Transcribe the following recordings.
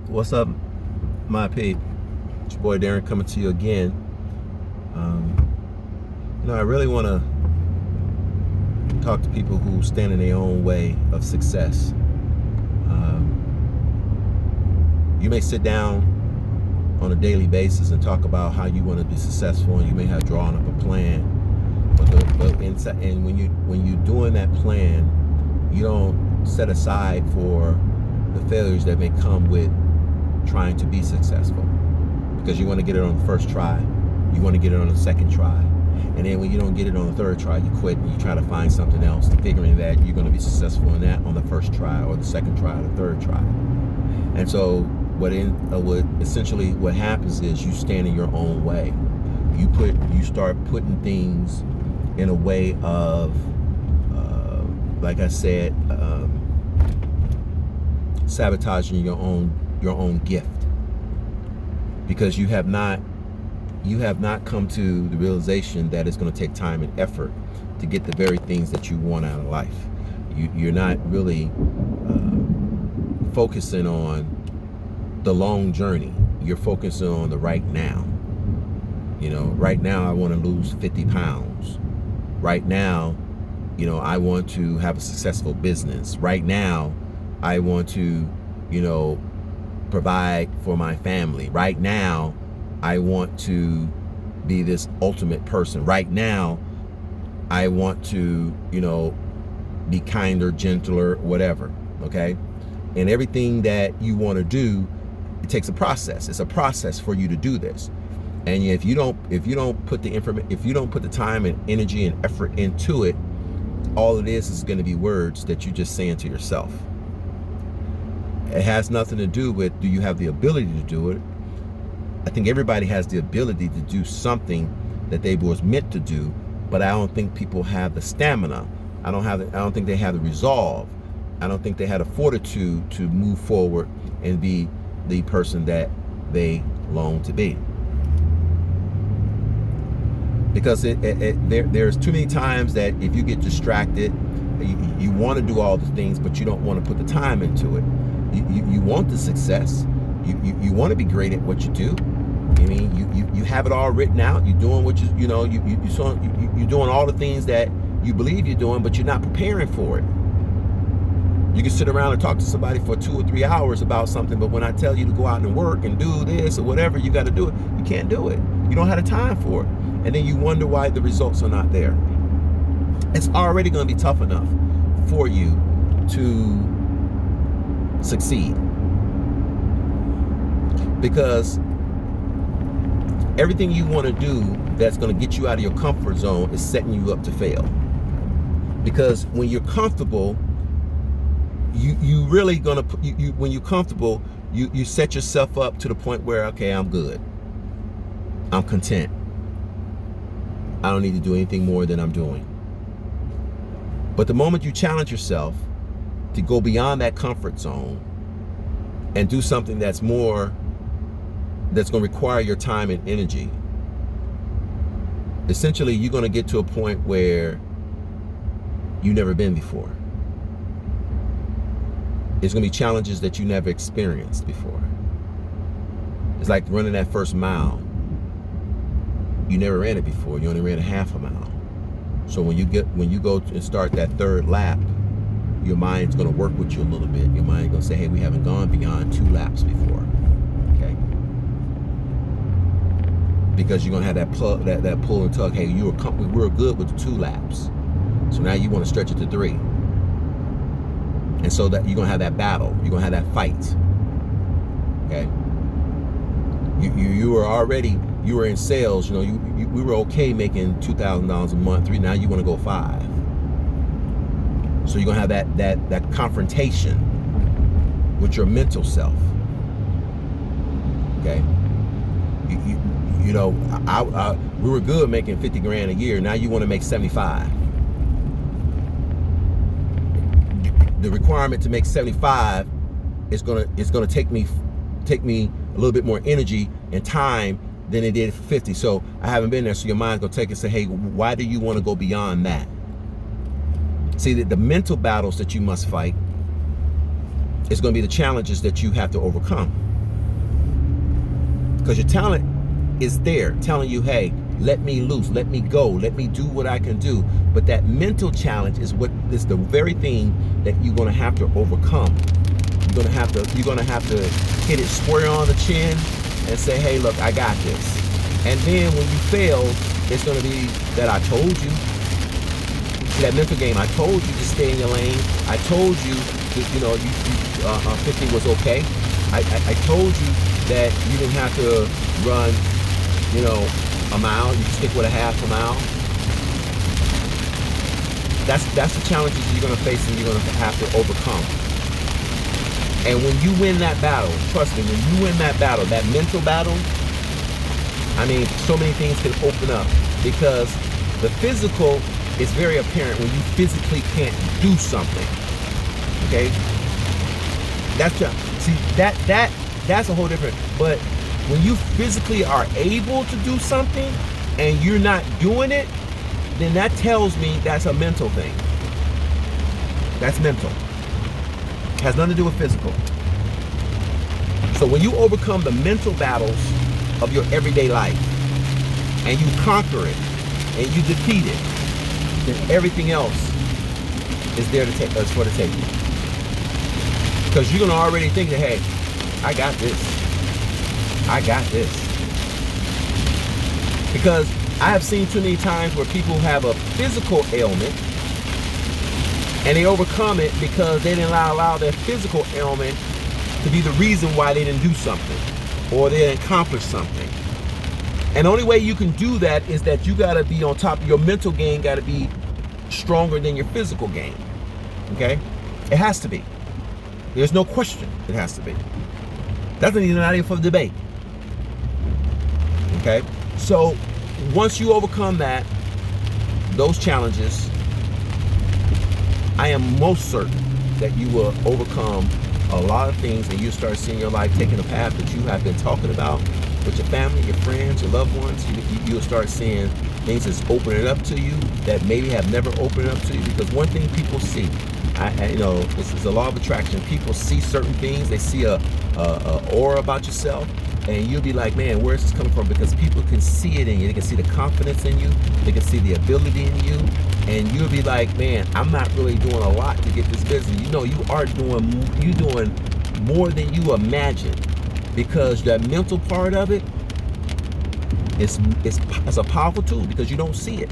What's up, my peep? It's your boy Darren coming to you again. I really want to talk to people who stand in their own way of success. You may sit down on a daily basis and talk about how you want to be successful, and you may have drawn up a plan. But inside, and when you're doing that plan, you don't set aside for the failures that may come with trying to be successful, because you want to get it on the first try, you want to get it on the second try, and then when you don't get it on the third try, you quit and you try to find something else, figuring that you're going to be successful in that on the first try or the second try or the third try. And so what essentially what happens is you stand in your own way. You start putting things in a way of like I said, sabotaging your own gift, because you have not come to the realization that it's going to take time and effort to get the very things that you want out of life. You're not really focusing on the long journey. You're focusing on the right now. Right now I want to lose 50 pounds. Right now, I want to have a successful business. Right now, I want to, provide for my family. Right now, I want to be this ultimate person. Right now, I want to, be kinder, gentler, whatever. Okay? And everything that you want to do, it takes a process. It's a process for you to do this. And if you don't put the time and energy and effort into it, all it is going to be words that you just saying to yourself. It has nothing to do with, do you have the ability to do it? I think everybody has the ability to do something that they was meant to do, but I don't think people have the stamina. I don't think they have the resolve. I don't think they have the fortitude to move forward and be the person that they long to be. Because there's too many times that if you get distracted, you want to do all the things, but you don't want to put the time into it. You want the success. You want to be great at what you do. I mean, you have it all written out. You're doing what you're doing all the things that you believe you're doing, but you're not preparing for it. You can sit around and talk to somebody for 2 or 3 hours about something, but when I tell you to go out and work and do this or whatever you got to do it, you can't do it. You don't have the time for it. And then you wonder why the results are not there. It's already going to be tough enough for you to succeed, because everything you want to do that's going to get you out of your comfort zone is setting you up to fail. Because when you're comfortable, you really gonna when you're comfortable, you set yourself up to the point where, okay, I'm good, I'm content, I don't need to do anything more than I'm doing. But the moment you challenge yourself to go beyond that comfort zone and do something that's going to require your time and energy, essentially you're going to get to a point where you've never been before. It's going to be challenges that you never experienced before. It's like running that first mile. You never ran it before. You only ran a half a mile. So when you go and start that third lap, your mind's going to work with you a little bit. Your mind's going to say, hey, we haven't gone beyond 2 laps before. Okay? Because you're going to have that pull and tug. Hey, we were good with the 2 laps. So now you want to stretch it to 3. And so that you're going to have that battle. You're going to have that fight. Okay? You were in sales, we were okay making $2,000 a month. Now you want to go 5. So you're gonna have that confrontation with your mental self. Okay. We were good making 50 grand a year. Now you want to make 75. The requirement to make 75 is gonna take me a little bit more energy and time than it did for 50. So I haven't been there. So your mind's gonna take it and say, hey, why do you want to go beyond that? See, the mental battles that you must fight is going to be the challenges that you have to overcome. Because your talent is there telling you, hey, let me loose, let me go, let me do what I can do. But that mental challenge is what is the very thing that you're gonna have to overcome. You're gonna have to hit it square on the chin and say, hey, look, I got this. And then when you fail, it's gonna be that I told you. See, that mental game, I told you to stay in your lane. I told you that, 50 was okay. I told you that you didn't have to run, a mile. You stick with a half a mile. That's the challenges you're gonna face and you're gonna have to overcome. And when you win that battle, trust me, when you win that battle, that mental battle, I mean, so many things can open up, because the physical is very apparent when you physically can't do something. Okay? That's a whole different, but when you physically are able to do something and you're not doing it, then that tells me that's a mental thing. That's mental. It has nothing to do with physical. So when you overcome the mental battles of your everyday life and you conquer it and you defeat it, then everything else is there to take us for the taking. Because you're gonna already think that, hey, I got this. I got this. Because I have seen too many times where people have a physical ailment and they overcome it because they didn't allow their physical ailment to be the reason why they didn't do something or they didn't accomplish something. And the only way you can do that is that you gotta be on top of your mental game, gotta be stronger than your physical game. Okay? It has to be. There's no question it has to be. That's not even for the debate. Okay? So once you overcome those challenges, I am most certain that you will overcome a lot of things and you start seeing your life taking a path that you have been talking about with your family, your friends, your loved ones. You'll start seeing things that's opening up to you that maybe have never opened up to you. Because one thing people see, this is a law of attraction. People see certain things. They see a aura about yourself, and you'll be like, man, where's this coming from? Because people can see it in you. They can see the confidence in you. They can see the ability in you. And you'll be like, man, I'm not really doing a lot to get this business. You are doing more than you imagine, because that mental part of it is a powerful tool because you don't see it.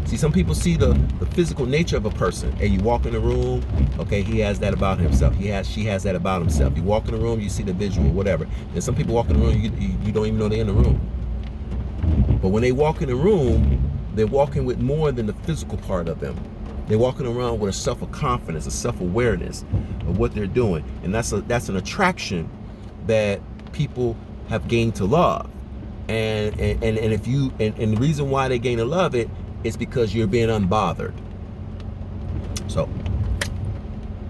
See, some people see the physical nature of a person. Hey, you walk in the room, okay, he has that about himself. She has that about himself. You walk in the room, you see the visual, whatever. And some people walk in the room, you don't even know they're in the room. But when they walk in the room, they're walking with more than the physical part of them. They're walking around with a self of confidence, a self-awareness of what they're doing. And that's an attraction that people have gained to love. And the reason why they gain to love it is because you're being unbothered. So,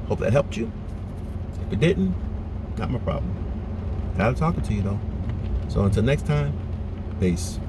hope that helped you. If it didn't, not my problem. Glad I'm talking to you though. So until next time, peace.